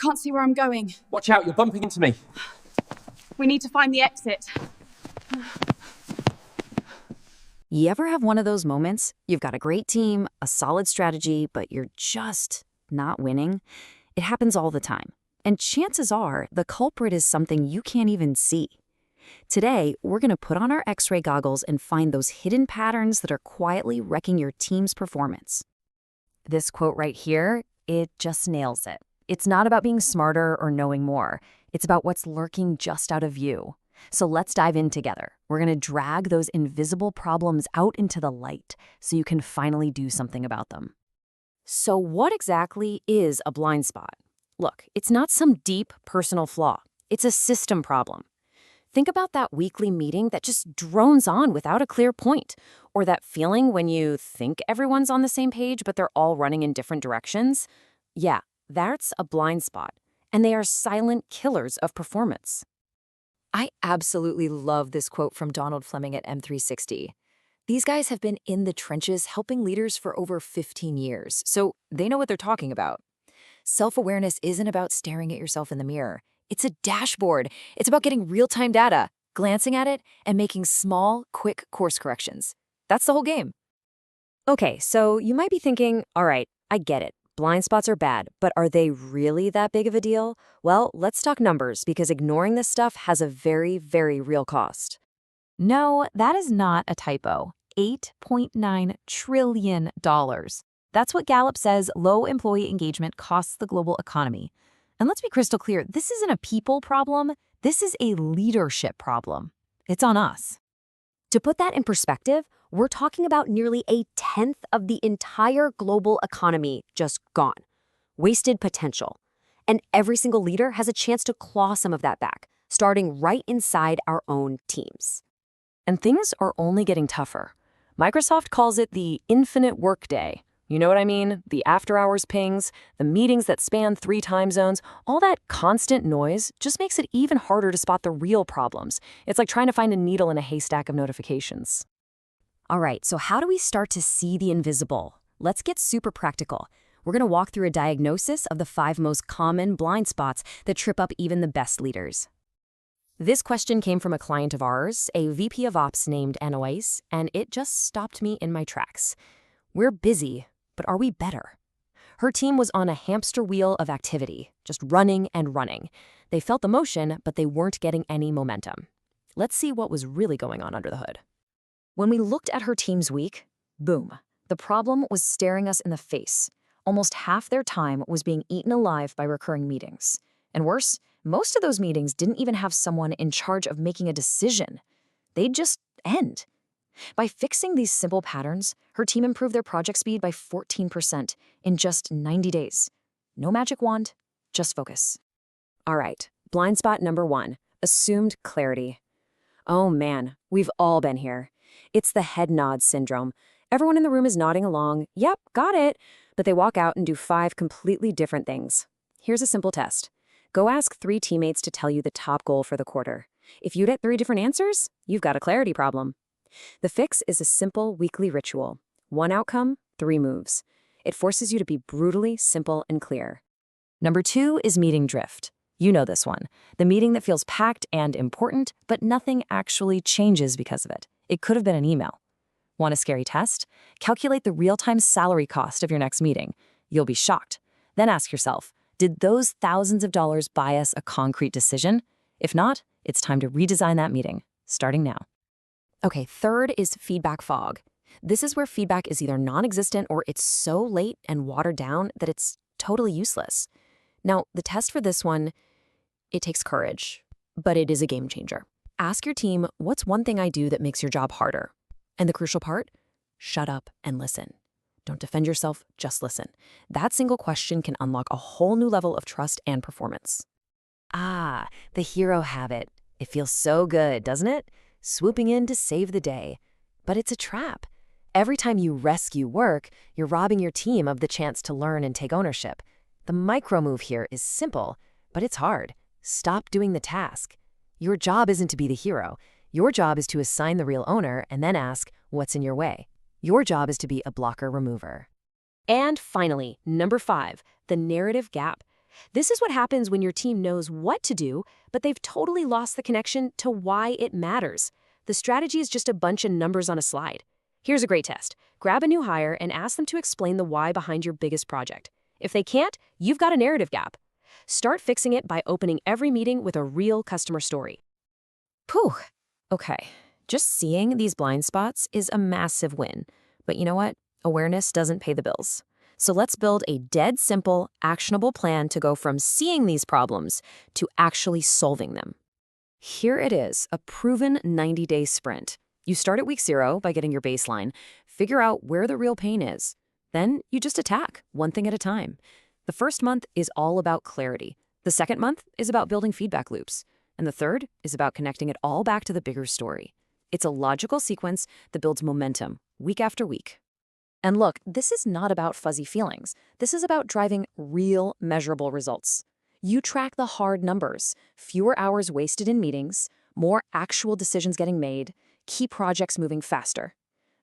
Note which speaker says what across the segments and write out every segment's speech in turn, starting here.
Speaker 1: can't see where I'm going.
Speaker 2: Watch out, you're bumping into me.
Speaker 1: We need to find the exit.
Speaker 3: You ever have one of those moments? You've got a great team, a solid strategy, but you're just not winning? It happens all the time. And chances are the culprit is something you can't even see. Today, we're going to put on our X-ray goggles and find those hidden patterns that are quietly wrecking your team's performance. This quote right here, it just nails it. It's not about being smarter or knowing more. It's about what's lurking just out of view. So let's dive in together. We're going to drag those invisible problems out into the light so you can finally do something about them. So what exactly is a blind spot? Look, it's not some deep personal flaw. It's a system problem. Think about that weekly meeting that just drones on without a clear point, or that feeling when you think everyone's on the same page but they're all running in different directions. Yeah, that's a blind spot, and they are silent killers of performance. I absolutely love this quote from Donald Fleming at M360. These guys have been in the trenches helping leaders for over 15 years, so they know what they're talking about. Self-awareness isn't about staring at yourself in the mirror. It's a dashboard. It's about getting real-time data, glancing at it, and making small, quick course corrections. That's the whole game. Okay, so you might be thinking, all right, I get it. Blind spots are bad, but are they really that big of a deal? Well, let's talk numbers, because ignoring this stuff has a very, very real cost. No, that is not a typo. $8.9 trillion. That's what Gallup says low employee engagement costs the global economy. And let's be crystal clear, this isn't a people problem, this is a leadership problem. It's on us. To put that in perspective, we're talking about nearly 1/10 of the entire global economy just gone. Wasted potential. And every single leader has a chance to claw some of that back, starting right inside our own teams. And things are only getting tougher. Microsoft calls it the infinite workday. You know what I mean? The after-hours pings, the meetings that span 3 time zones, all that constant noise just makes it even harder to spot the real problems. It's like trying to find a needle in a haystack of notifications. All right, so how do we start to see the invisible? Let's get super practical. We're going to walk through a diagnosis of the 5 most common blind spots that trip up even the best leaders. This question came from a client of ours, a VP of Ops named Anais, and it just stopped me in my tracks. We're busy, but are we better? Her team was on a hamster wheel of activity, just running and running. They felt the motion, but they weren't getting any momentum. Let's see what was really going on under the hood. When we looked at her team's week, boom, the problem was staring us in the face. Almost half their time was being eaten alive by recurring meetings. And worse, most of those meetings didn't even have someone in charge of making a decision. They'd just end. By fixing these simple patterns, her team improved their project speed by 14% in just 90 days. No magic wand, just focus. All right, blind spot number 1, assumed clarity. Oh man, we've all been here. It's the head nod syndrome. Everyone in the room is nodding along, yep, got it, but they walk out and do 5 completely different things. Here's a simple test. Go ask 3 teammates to tell you the top goal for the quarter. If you get 3 different answers, you've got a clarity problem. The fix is a simple weekly ritual. 1 outcome, 3 moves. It forces you to be brutally simple and clear. Number 2 is meeting drift. You know this one. The meeting that feels packed and important, but nothing actually changes because of it. It could have been an email. Want a scary test? Calculate the real-time salary cost of your next meeting. You'll be shocked. Then ask yourself, did those thousands of dollars buy us a concrete decision? If not, it's time to redesign that meeting, starting now. Okay, third is feedback fog. This is where feedback is either non-existent or it's so late and watered down that it's totally useless. Now, the test for this one, it takes courage, but it is a game changer. Ask your team, what's one thing I do that makes your job harder? And the crucial part, shut up and listen. Don't defend yourself, just listen. That single question can unlock a whole new level of trust and performance. Ah, the hero habit. It feels so good, doesn't it? Swooping in to save the day. But it's a trap. Every time you rescue work, you're robbing your team of the chance to learn and take ownership. The micro move here is simple, but it's hard. Stop doing the task. Your job isn't to be the hero. Your job is to assign the real owner and then ask, what's in your way? Your job is to be a blocker remover. And finally, number 5, the narrative gap.
Speaker 2: This is what happens when your team knows what to do, but they've totally lost the connection to why it matters. The strategy is just a bunch of numbers on a slide. Here's a great test. Grab a new hire and ask them to explain the why behind your biggest project. If they can't, you've got a narrative gap. Start fixing it by opening every meeting with a real customer story.
Speaker 3: Phew. Okay. Just seeing these blind spots is a massive win. But you know what? Awareness doesn't pay the bills. So let's build a dead simple, actionable plan to go from seeing these problems to actually solving them. Here it is, a proven 90-day sprint. You start at week 0 by getting your baseline, figure out where the real pain is. Then you just attack, one thing at a time. The first month is all about clarity. The second month is about building feedback loops. And the third is about connecting it all back to the bigger story. It's a logical sequence that builds momentum, week after week. And look, this is not about fuzzy feelings. This is about driving real, measurable results. You track the hard numbers, fewer hours wasted in meetings, more actual decisions getting made, key projects moving faster.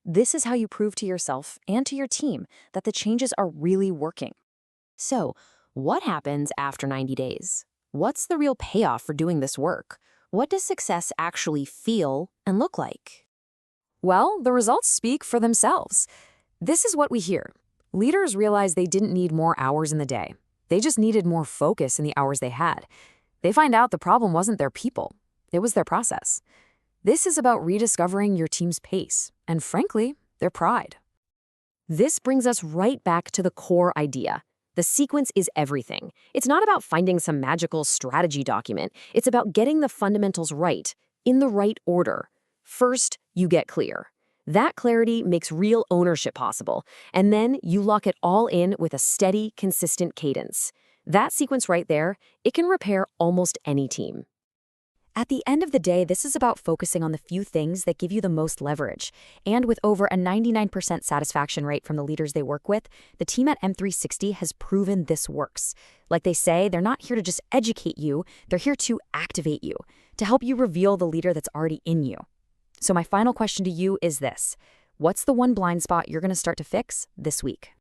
Speaker 3: This is how you prove to yourself and to your team that the changes are really working. So, what happens after 90 days? What's the real payoff for doing this work? What does success actually feel and look like? Well, the results speak for themselves. This is what we hear. Leaders realize they didn't need more hours in the day. They just needed more focus in the hours they had. They find out the problem wasn't their people. It was their process. This is about rediscovering your team's pace and, frankly, their pride. This brings us right back to the core idea. The sequence is everything. It's not about finding some magical strategy document. It's about getting the fundamentals right, in the right order. First, you get clear. That clarity makes real ownership possible, and then you lock it all in with a steady, consistent cadence. That sequence right there, it can repair almost any team. At the end of the day, this is about focusing on the few things that give you the most leverage. And with over a 99% satisfaction rate from the leaders they work with, the team at M360 has proven this works. Like they say, they're not here to just educate you, they're here to activate you, to help you reveal the leader that's already in you. So my final question to you is this: what's the one blind spot you're going to start to fix this week?